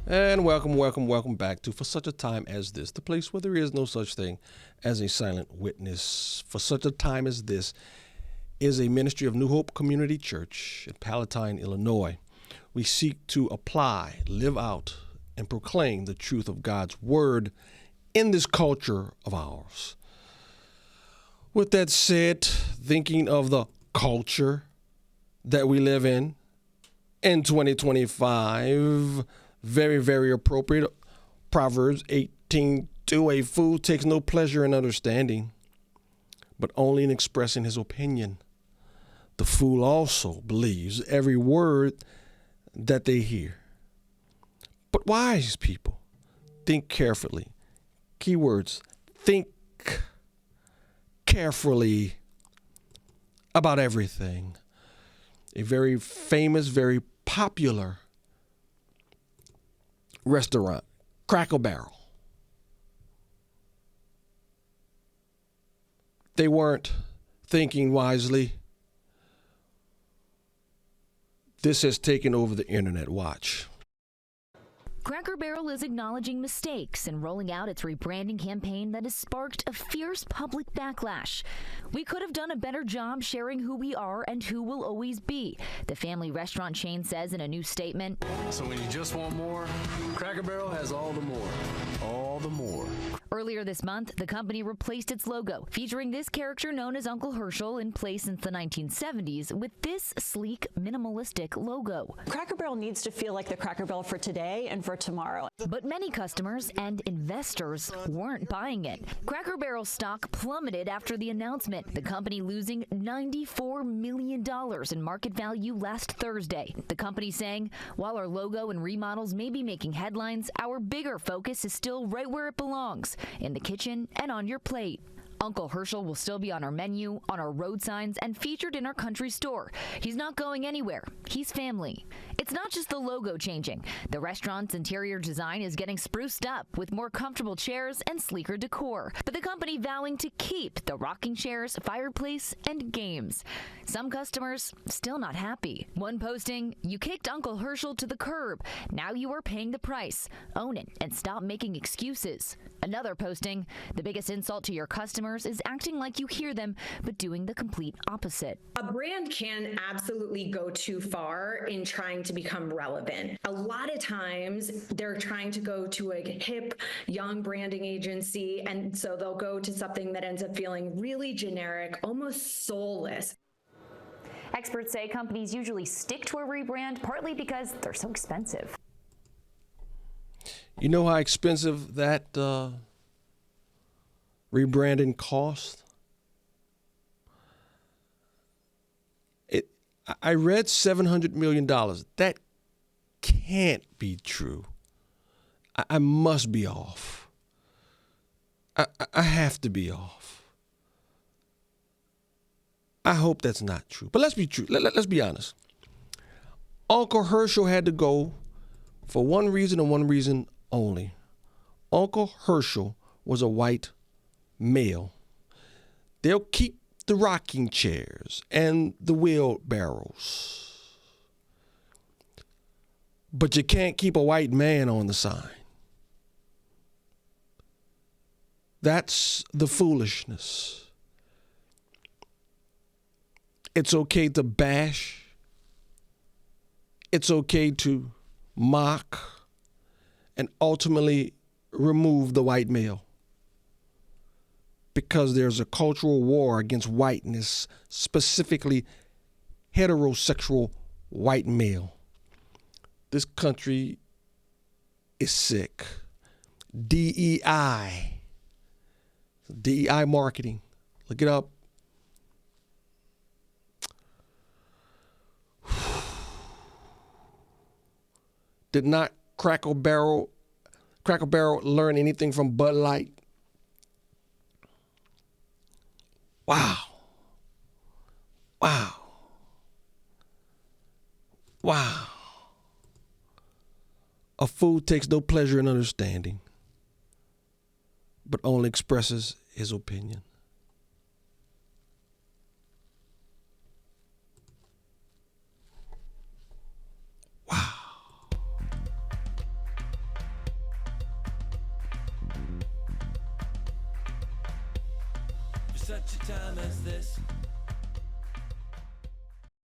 And welcome back to For Such a Time as This, the place where there is no such thing as a silent witness. For Such a Time as This is a ministry of New Hope Community Church in Palatine, Illinois. We seek to apply, live out, and proclaim the truth of God's Word in this culture of ours. With that said, thinking of the culture that we live in 2025, very, very appropriate. Proverbs 18:2, a fool takes no pleasure in understanding, but only in expressing his opinion. The fool also believes every word that they hear. But wise people think carefully. Keywords, think carefully about everything. A very famous, very popular restaurant, Cracker Barrel. They weren't thinking wisely. This has taken over the internet. Watch. Cracker Barrel is acknowledging mistakes and rolling out its rebranding campaign that has sparked a fierce public backlash. We could have done a better job sharing who we are and who we'll always be, the family restaurant chain says in a new statement. So when you just want more, Cracker Barrel has all the more. All the more. Earlier this month, the company replaced its logo, featuring this character known as Uncle Herschel in place since the 1970s with this sleek, minimalistic logo. Cracker Barrel needs to feel like the Cracker Barrel for today and for tomorrow. But many customers and investors weren't buying it. Cracker Barrel stock plummeted after the announcement, the company losing $94 million in market value last Thursday. The company saying, while our logo and remodels may be making headlines, our bigger focus is still right where it belongs, in the kitchen and on your plate. Uncle Herschel will still be on our menu, on our road signs, and featured in our country store. He's not going anywhere. He's family. It's not just the logo changing. The restaurant's interior design is getting spruced up with more comfortable chairs and sleeker decor. But the company vowing to keep the rocking chairs, fireplace, and games. Some customers still not happy. One posting, "You kicked Uncle Herschel to the curb. Now you are paying the price. Own it and stop making excuses." Another posting, "The biggest insult to your customers is acting like you hear them, but doing the complete opposite." A brand can absolutely go too far in trying to become relevant. A lot of times they're trying to go to a hip, young branding agency, and so they'll go to something that ends up feeling really generic, almost soulless. Experts say companies usually stick to a rebrand partly because they're so expensive. You know how expensive that rebranding cost? I read $700 million. That can't be true. I must be off. I have to be off. I hope that's not true. But let's be true. Let's be honest. Uncle Herschel had to go for one reason and one reason only. Uncle Herschel was a white male. They'll keep the rocking chairs and the wheelbarrows, but you can't keep a white man on the sign. That's the foolishness. It's okay to bash. It's okay to mock and ultimately remove the white male, because there's a cultural war against whiteness, specifically heterosexual white male. This country is sick. DEI marketing. Look it up. Did not Cracker Barrel learn anything from Bud Light? Wow. A fool takes no pleasure in understanding, but only expresses his opinion. Wow. such a time as this.